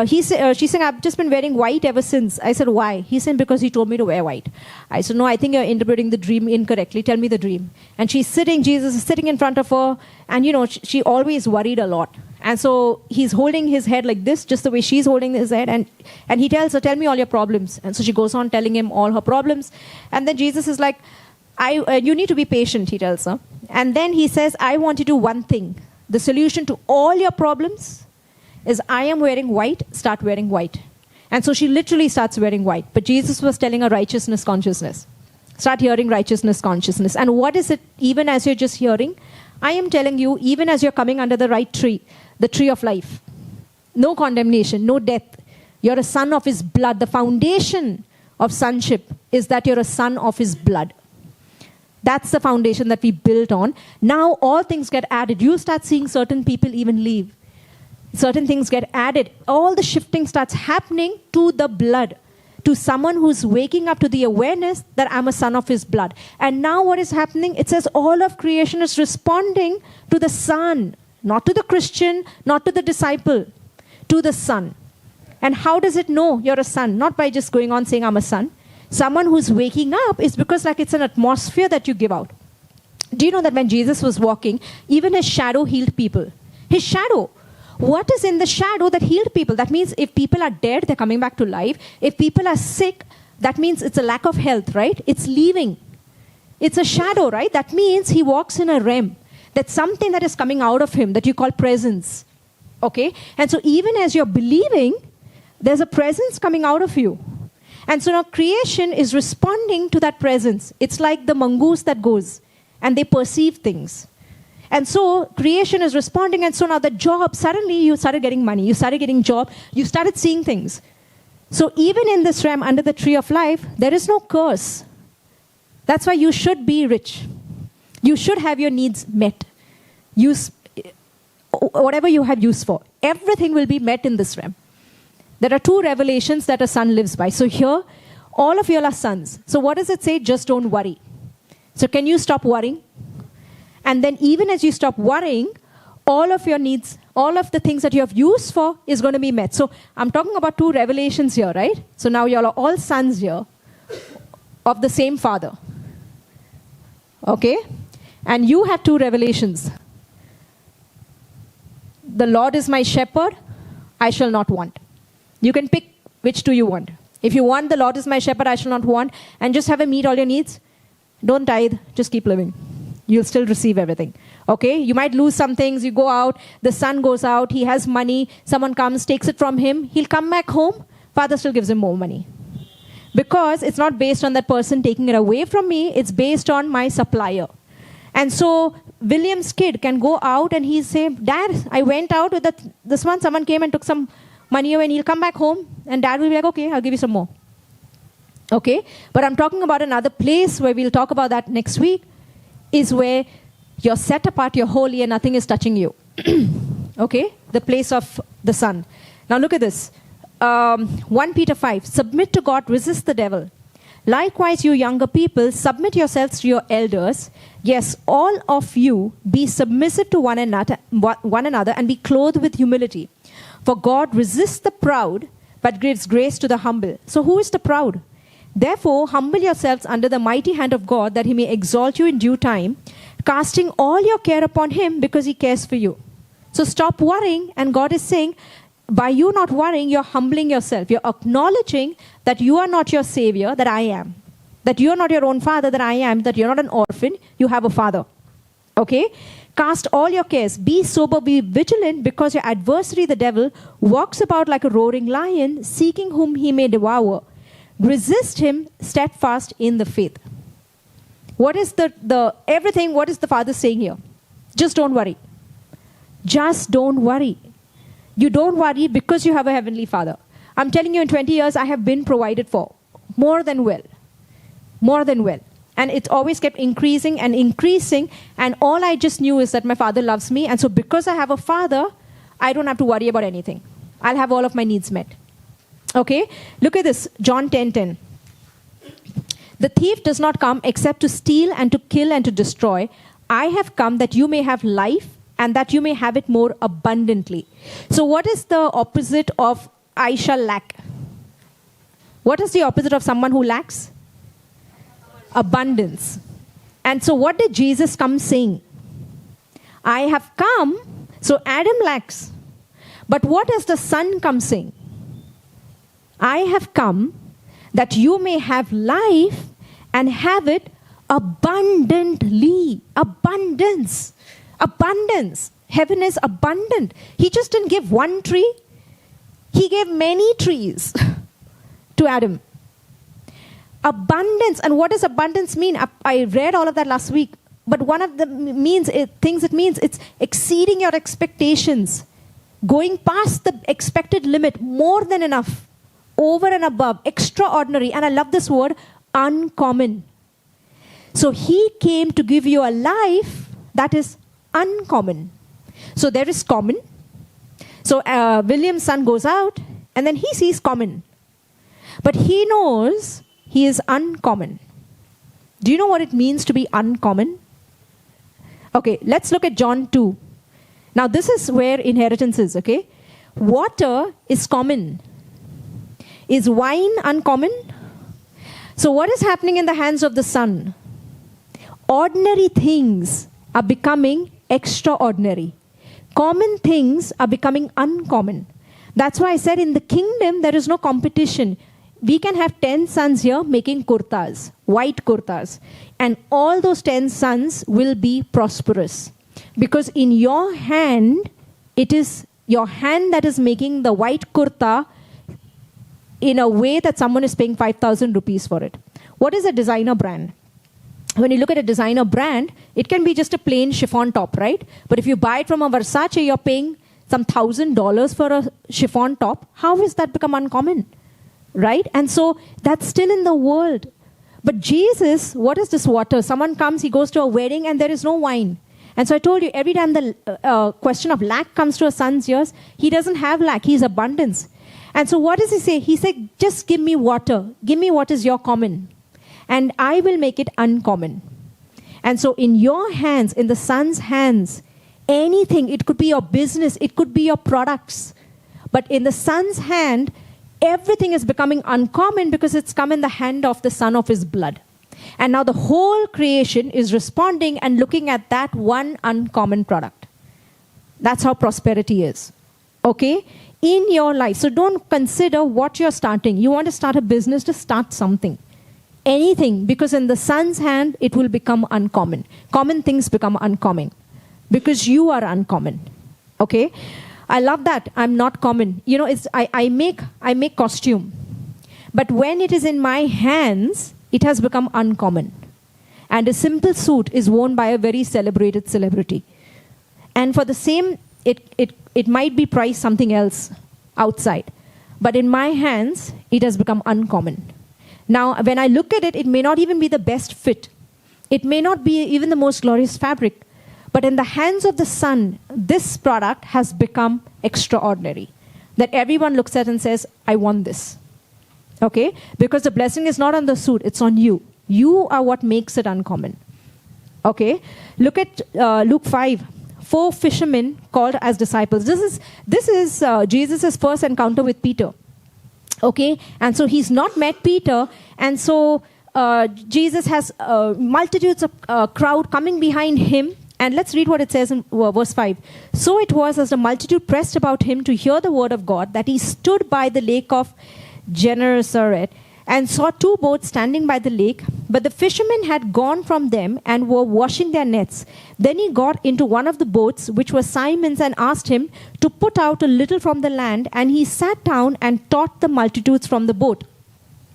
she's saying, I've just been wearing white ever since. I said, why? He said, because he told me to wear white. I said, no, I think you're interpreting the dream incorrectly. Tell me the dream. And Jesus is sitting in front of her and, she always worried a lot. And so he's holding his head like this, just the way she's holding his head. And he tells her, tell me all your problems. And so she goes on telling him all her problems. And then Jesus is like, you need to be patient, he tells her. And then he says, I want you to do one thing. The solution to all your problems is I am wearing white, start wearing white. And so she literally starts wearing white. But Jesus was telling her righteousness consciousness. Start hearing righteousness consciousness. And what is it, even as you're just hearing? I am telling you, even as you're coming under the right tree, the tree of life. No condemnation, no death. You're a son of his blood. The foundation of sonship is that you're a son of his blood. That's the foundation that we built on. Now all things get added. You start seeing certain people even leave. Certain things get added. All the shifting starts happening to the blood. To someone who's waking up to the awareness that I'm a son of his blood. And now what is happening? It says all of creation is responding to the son. Not to the Christian, not to the disciple. To the son. And how does it know you're a son? Not by just going on saying I'm a son. Someone who's waking up is because like it's an atmosphere that you give out. Do you know that when Jesus was walking, even his shadow healed people? His shadow. What is in the shadow that healed people? That means if people are dead, they're coming back to life. If people are sick, that means it's a lack of health, right? It's leaving. It's a shadow, right? That means he walks in a realm. That's something that is coming out of him that you call presence. Okay? And so even as you're believing, there's a presence coming out of you. And so now creation is responding to that presence. It's like the mongoose that goes and they perceive things. And so creation is responding, and so now the job, suddenly you started getting money, you started getting job, you started seeing things. So even in this realm, under the tree of life, there is no curse. That's why you should be rich. You should have your needs met. Use whatever you have use for. Everything will be met in this realm. There are 2 revelations that a son lives by. So here, all of you are sons. So what does it say? Just don't worry. So can you stop worrying? And then even as you stop worrying, all of your needs, all of the things that you have used for is going to be met. So I'm talking about 2 revelations here, right? So now you all are all sons here of the same father. Okay? And you have 2 revelations. The Lord is my shepherd, I shall not want. You can pick which 2 you want. If you want the Lord is my shepherd, I shall not want, and just have him meet all your needs, don't tithe, just keep living. You'll still receive everything. Okay? You might lose some things. You go out, the son goes out, he has money, someone comes, takes it from him, he'll come back home, father still gives him more money. Because it's not based on that person taking it away from me, it's based on my supplier. And so William's kid can go out and he'll say, Dad, I went out with this one, someone came and took some money away, and he'll come back home and dad will be like, okay, I'll give you some more. Okay? But I'm talking about another place where we'll talk about that next week, is where you're set apart, you're holy, and nothing is touching you. Okay? The place of the Son. Now look at this. 1 Peter 5, submit to God, resist the devil. Likewise, you younger people, submit yourselves to your elders. Yes, all of you be submissive to one another and be clothed with humility. For God resists the proud, but gives grace to the humble. So who is the proud? Therefore, humble yourselves under the mighty hand of God, that he may exalt you in due time, casting all your care upon him, because he cares for you. So stop worrying, and God is saying, by you not worrying, you're humbling yourself. You're acknowledging that you are not your savior, that I am. That you're not your own father, that I am. That you're not an orphan, you have a father. Okay? Cast all your cares. Be sober, be vigilant, because your adversary, the devil, walks about like a roaring lion, seeking whom he may devour. Resist him steadfast in the faith. What is everything, what is the Father saying here? Just don't worry. Just don't worry. You don't worry because you have a heavenly Father. I'm telling you, in 20 years, I have been provided for. More than well. More than well. And it's always kept increasing and increasing. And all I just knew is that my Father loves me. And so because I have a Father, I don't have to worry about anything. I'll have all of my needs met. Okay? Look at this. John 10:10. The thief does not come except to steal and to kill and to destroy. I have come that you may have life, and that you may have it more abundantly. So what is the opposite of I shall lack? What is the opposite of someone who lacks? Abundance. And so what did Jesus come saying? I have come, so Adam lacks. But what does the Son come saying? I have come that you may have life and have it abundantly. Abundance. Abundance. Heaven is abundant. He just didn't give one tree. He gave many trees to Adam. Abundance. And what does abundance mean? I read all of that last week. But one of the things it means, it's exceeding your expectations. Going past the expected limit, more than enough. Over and above. Extraordinary. And I love this word, uncommon. So he came to give you a life that is uncommon. So there is common. So William's son goes out and then he sees common. But he knows he is uncommon. Do you know what it means to be uncommon? Okay, let's look at John 2. Now this is where inheritance is, okay? Water is common. Is wine uncommon? So what is happening in the hands of the Son? Ordinary things are becoming extraordinary. Common things are becoming uncommon. That's why I said in the kingdom there is no competition. We can have 10 sons here making kurtas, white kurtas. And all those 10 sons will be prosperous. Because in your hand, it is your hand that is making the white kurta in a way that someone is paying 5,000 rupees for it. What is a designer brand? When you look at a designer brand, it can be just a plain chiffon top, right? But if you buy it from a Versace, you're paying some $1,000 for a chiffon top. How has that become uncommon, right? And so that's still in the world. But Jesus, what is this water? Someone comes, he goes to a wedding, and there is no wine. And so I told you, every time the question of lack comes to a son's ears, he doesn't have lack, he's abundance. And so what does he say? He said, just give me water. Give me what is your common. And I will make it uncommon. And so in your hands, in the son's hands, anything, it could be your business, it could be your products. But in the son's hand, everything is becoming uncommon because it's come in the hand of the son of his blood. And now the whole creation is responding and looking at that one uncommon product. That's how prosperity is. Okay? In your life. So don't consider what you're starting. You want to start a business, just start something. Anything, because in the son's hand, it will become uncommon. Common things become uncommon because you are uncommon. Okay? I love that. I'm not common. You know, I make costume. But when it is in my hands, it has become uncommon. And a simple suit is worn by a very celebrated celebrity. And for the same, it might be priced something else outside. But in my hands, it has become uncommon. Now, when I look at it, it may not even be the best fit. It may not be even the most glorious fabric. But in the hands of the Son, this product has become extraordinary. That everyone looks at and says, I want this. Okay? Because the blessing is not on the suit, it's on you. You are what makes it uncommon. Okay? Look at Luke 5. 4 fishermen called as disciples. This is Jesus' first encounter with Peter. Okay? And so he's not met Peter. And so Jesus has multitudes of crowd coming behind him. And let's read what it says in verse 5. So it was as the multitude pressed about him to hear the word of God that he stood by the lake of Gennesaret and saw 2 boats standing by the lake. But the fishermen had gone from them and were washing their nets. Then he got into one of the boats, which was Simon's, and asked him to put out a little from the land. And he sat down and taught the multitudes from the boat.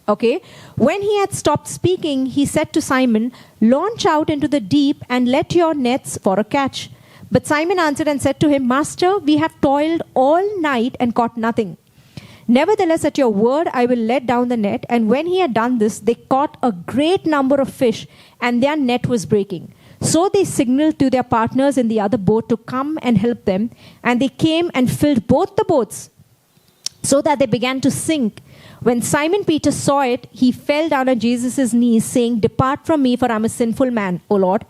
Okay? When he had stopped speaking, he said to Simon, launch out into the deep and let your nets for a catch. But Simon answered and said to him, Master, we have toiled all night and caught nothing. Nevertheless, at your word, I will let down the net. And when he had done this, they caught a great number of fish, and their net was breaking. So they signaled to their partners in the other boat to come and help them. And they came and filled both the boats, so that they began to sink. When Simon Peter saw it, he fell down on Jesus' knees, saying, Depart from me, for I am a sinful man, O Lord.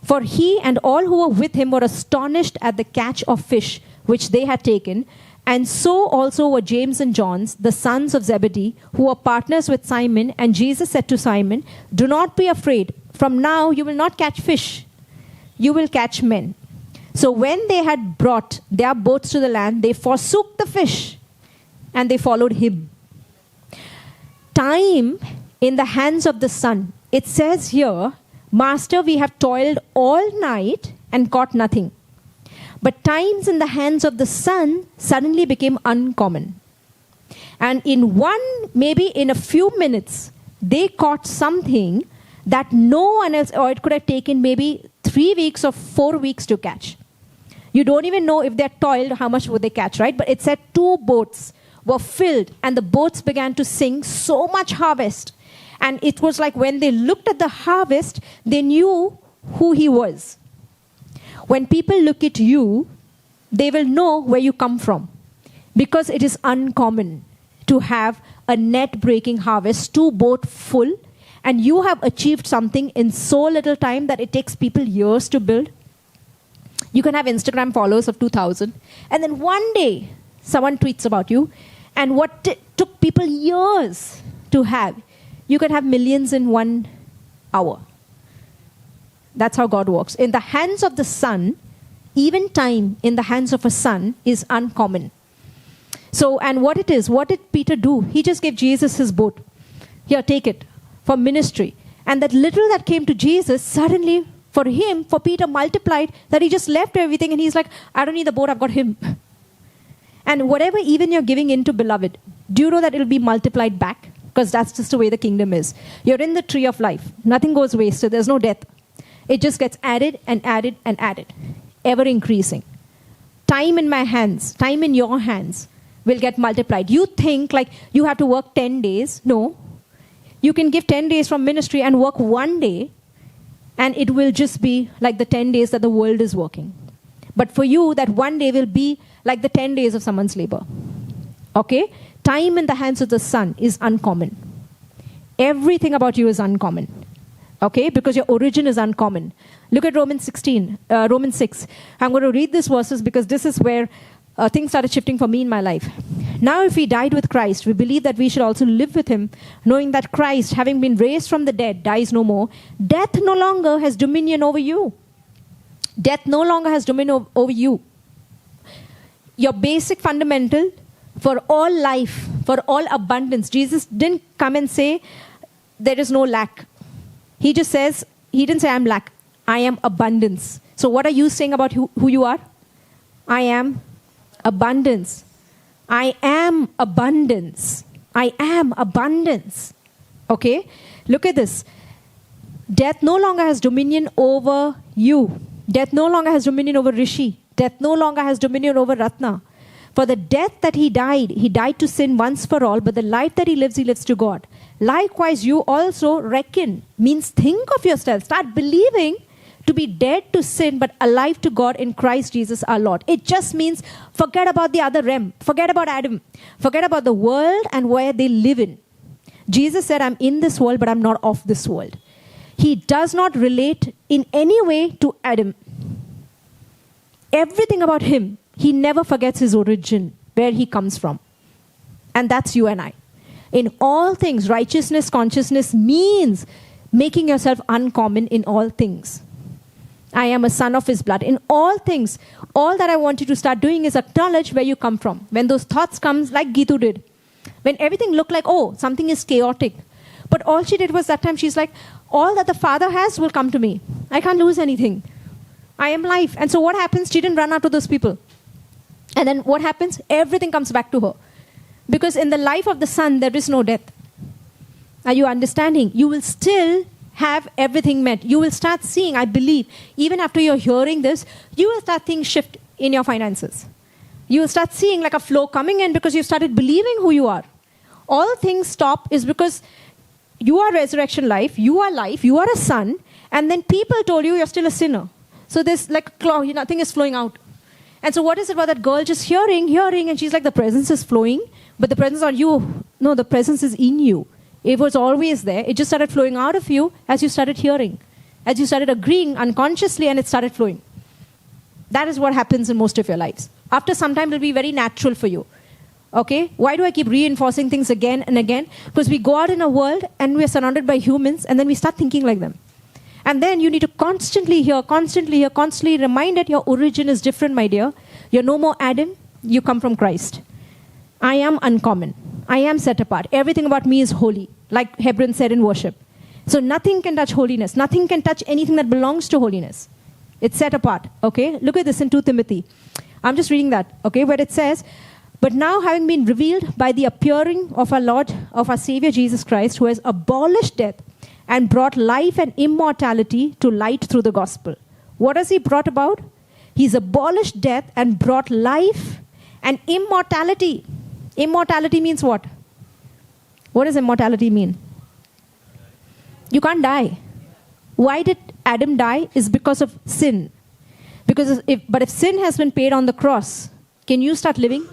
For he and all who were with him were astonished at the catch of fish which they had taken. And so also were James and John, the sons of Zebedee, who were partners with Simon. And Jesus said to Simon, Do not be afraid. From now you will not catch fish. You will catch men. So when they had brought their boats to the land, they forsook the fish, and they followed him. Time in the hands of the Son. It says here, Master, we have toiled all night and caught nothing. But times in the hands of the Son suddenly became uncommon. And maybe in a few minutes, they caught something that no one else, or it could have taken maybe 3 weeks or 4 weeks to catch. You don't even know if they're toiled, how much would they catch, right? But it said 2 boats were filled, and the boats began to sing, so much harvest. And it was like when they looked at the harvest, they knew who he was. When people look at you, they will know where you come from. Because it is uncommon to have a net-breaking harvest, 2 boats full, and you have achieved something in so little time that it takes people years to build. You can have Instagram followers of 2,000, and then one day, someone tweets about you, and what took people years to have, you can have millions in 1 hour. That's how God works. In the hands of the Son, even time in the hands of a son is uncommon. So, and what did Peter do? He just gave Jesus his boat. Here, take it for ministry. And that little that came to Jesus, suddenly for Peter multiplied, that he just left everything and he's like, I don't need the boat, I've got him. And whatever even you're giving into, beloved, do you know that it'll be multiplied back? Because that's just the way the kingdom is. You're in the tree of life. Nothing goes wasted. There's no death. It just gets added and added and added, ever increasing. Time in my hands, time in your hands will get multiplied. You think like you have to work 10 days. No. You can give 10 days from ministry and work 1 day, and it will just be like the 10 days that the world is working. But for you, that 1 day will be like the 10 days of someone's labor. Okay? Time in the hands of the Son is uncommon. Everything about you is uncommon. Okay? Because your origin is uncommon. Look at Romans 6. I'm going to read these verses because this is where things started shifting for me in my life. Now, if we died with Christ, we believe that we should also live with him, knowing that Christ, having been raised from the dead, dies no more. Death no longer has dominion over you. Death no longer has dominion over you. Your basic fundamental for all life, for all abundance. Jesus didn't come and say, there is no lack. He just says, he didn't say, I'm lack. I am abundance. So what are you saying about who you are? I am abundance. I am abundance. I am abundance. Okay? Look at this. Death no longer has dominion over you. Death no longer has dominion over Rishi. Death no longer has dominion over Ratna. For the death that he died to sin once for all, but the life that he lives to God. Likewise, you also reckon, means think of yourself. Start believing to be dead to sin, but alive to God in Christ Jesus our Lord. It just means forget about the other realm. Forget about Adam. Forget about the world and where they live in. Jesus said, I'm in this world, but I'm not of this world. He does not relate in any way to Adam. Everything about him, he never forgets his origin, where he comes from. And that's you and I. In all things, righteousness, consciousness means making yourself uncommon in all things. I am a son of his blood. In all things, all that I want you to start doing is acknowledge where you come from. When those thoughts come, like Gitu did. When everything looked like, oh, something is chaotic. But all she did was that time, she's like, all that the Father has will come to me. I can't lose anything. I am life. And so what happens? She didn't run after those people. And then what happens? Everything comes back to her. Because in the life of the Son, there is no death. Are you understanding? You will still have everything met. You will start seeing, I believe, even after you're hearing this, you will start seeing shift in your finances. You will start seeing like a flow coming in because you've started believing who you are. All things stop is because you are resurrection life, you are a son, and then people told you you're still a sinner. So there's like a claw, nothing is flowing out. And so what is it about that girl just hearing, and she's like, the presence is flowing, but the presence on you. No, the presence is in you. It was always there. It just started flowing out of you as you started hearing, as you started agreeing unconsciously, and it started flowing. That is what happens in most of your lives. After some time, it will be very natural for you. Okay? Why do I keep reinforcing things again and again? Because we go out in a world and we are surrounded by humans, and then we start thinking like them. And then you need to constantly hear, constantly reminded your origin is different, my dear. You're no more Adam. You come from Christ. I am uncommon. I am set apart. Everything about me is holy, like Hebron said in worship. So nothing can touch holiness. Nothing can touch anything that belongs to holiness. It's set apart. Okay? Look at this in 2 Timothy. I'm just reading that. Okay? Where it says, but now having been revealed by the appearing of our Lord, of our Savior Jesus Christ, who has abolished death and brought life and immortality to light through the gospel. What has he brought about? He's abolished death and brought life and immortality. Immortality means what? What does immortality mean? You can't die. Why did Adam die? Is because of sin. But if sin has been paid on the cross, can you start living?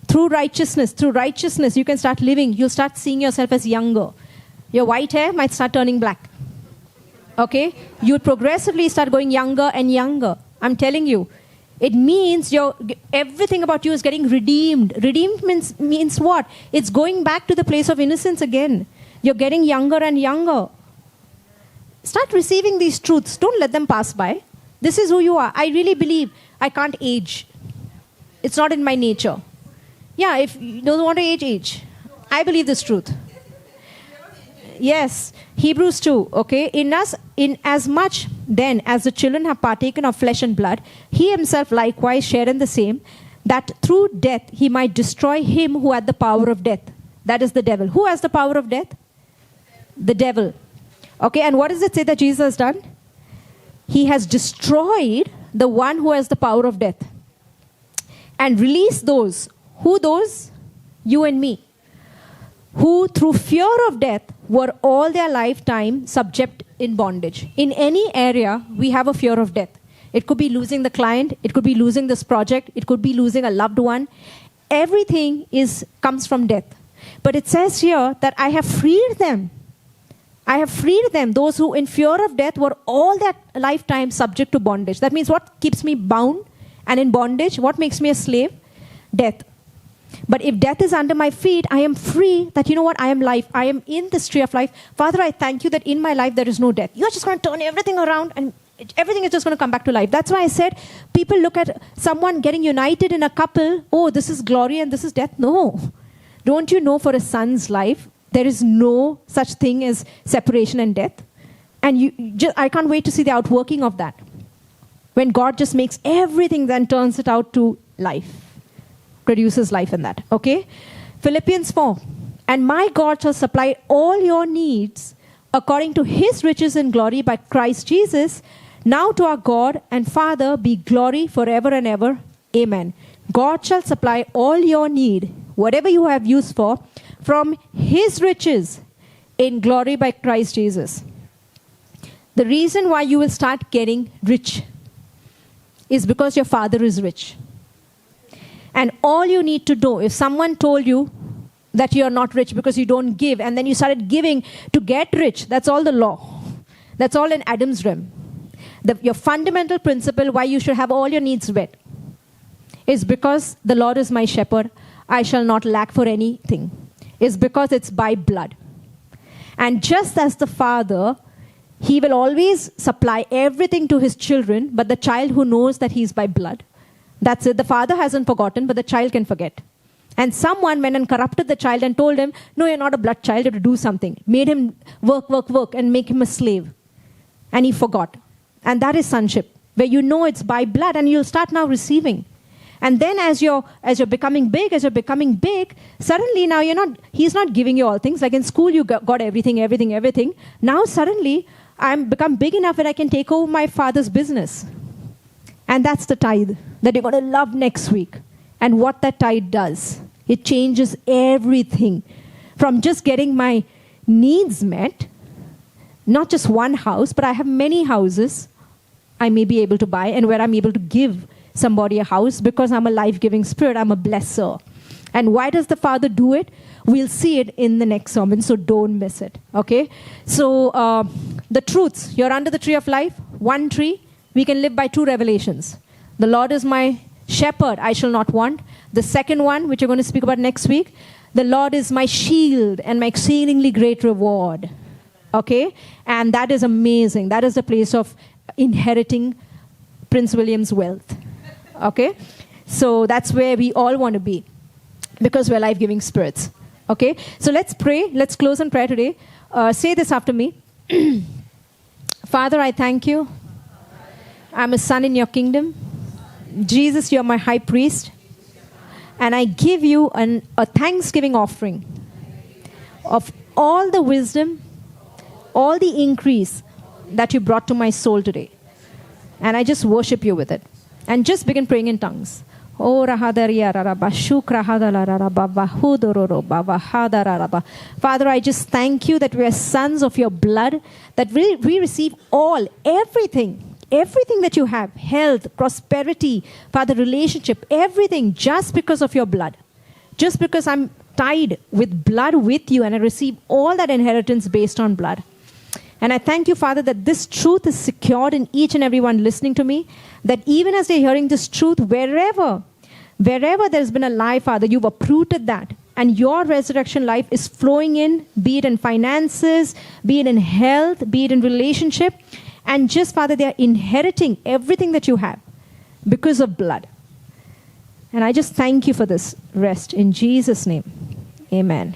Through righteousness, you can start living. You'll start seeing yourself as younger. Your white hair might start turning black. Okay? You'll progressively start going younger and younger. I'm telling you. It means everything about you is getting redeemed. Redeemed means what? It's going back to the place of innocence again. You're getting younger and younger. Start receiving these truths. Don't let them pass by. This is who you are. I really believe I can't age. It's not in my nature. Yeah, if you don't want to age. I believe this truth. Yes, Hebrews 2, okay? In as much then as the children have partaken of flesh and blood, he himself likewise shared in the same, that through death he might destroy him who had the power of death. That is the devil. Who has the power of death? The devil. Okay, and what does it say that Jesus has done? He has destroyed the one who has the power of death and released those. Who those? You and me. Who through fear of death were all their lifetime subject in bondage. In any area, we have a fear of death. It could be losing the client. It could be losing this project. It could be losing a loved one. Everything comes from death. But it says here that I have freed them. I have freed them, those who in fear of death were all their lifetime subject to bondage. That means what keeps me bound and in bondage? What makes me a slave? Death. But if death is under my feet, I am free that, you know what, I am life. I am in this tree of life. Father, I thank you that in my life there is no death. You're just going to turn everything around and everything is just going to come back to life. That's why I said people look at someone getting united in a couple. Oh, this is glory and this is death. No. Don't you know for a son's life, there is no such thing as separation and death? And I can't wait to see the outworking of that. When God just makes everything, then turns it out to life. Produces life in that. Okay? Philippians 4. And my God shall supply all your needs according to his riches in glory by Christ Jesus. Now to our God and Father be glory forever and ever. Amen. God shall supply all your need, whatever you have use for, from his riches in glory by Christ Jesus. The reason why you will start getting rich is because your Father is rich. And all you need to do, if someone told you that you are not rich because you don't give, and then you started giving to get rich, that's all the law. That's all in Adam's realm. Your fundamental principle why you should have all your needs met is because the Lord is my shepherd, I shall not lack for anything. Is because it's by blood. And just as the Father, he will always supply everything to his children, but the child who knows that he's by blood, that's it. The father hasn't forgotten, but the child can forget. And someone went and corrupted the child and told him, no, you're not a blood child, you have to do something. Made him work, and make him a slave. And he forgot. And that is sonship, where you know it's by blood and you'll start now receiving. And then as you're becoming big, suddenly now he's not giving you all things. Like in school, you got everything. Now suddenly, I'm become big enough that I can take over my father's business. And that's the tithe that you're going to love next week. And what that tithe does, it changes everything. From just getting my needs met, not just one house, but I have many houses I may be able to buy and where I'm able to give somebody a house because I'm a life-giving spirit. I'm a blesser. And why does the Father do it? We'll see it in the next sermon, so don't miss it. Okay? So the truths, you're under the tree of life, one tree. We can live by two revelations. The Lord is my shepherd, I shall not want. The second one, which we're going to speak about next week, the Lord is my shield and my exceedingly great reward. Okay? And that is amazing. That is the place of inheriting Prince William's wealth. Okay? So that's where we all want to be because we're life-giving spirits. Okay? So let's pray. Let's close in prayer today. Say this after me. Father, I thank you. I'm a son in your kingdom. Jesus, you're my high priest. And I give you a thanksgiving offering of all the wisdom, all the increase that you brought to my soul today. And I just worship you with it. And just begin praying in tongues. Father, I just thank you that we are sons of your blood, that we receive everything that you have, health, prosperity, Father, relationship, everything, just because of your blood. Just because I'm tied with blood with you and I receive all that inheritance based on blood. And I thank you, Father, that this truth is secured in each and every one listening to me, that even as they're hearing this truth, wherever there's been a lie, Father, you've uprooted that. And your resurrection life is flowing in, be it in finances, be it in health, be it in relationship. And just, Father, they are inheriting everything that you have because of blood. And I just thank you for this rest in Jesus' name. Amen.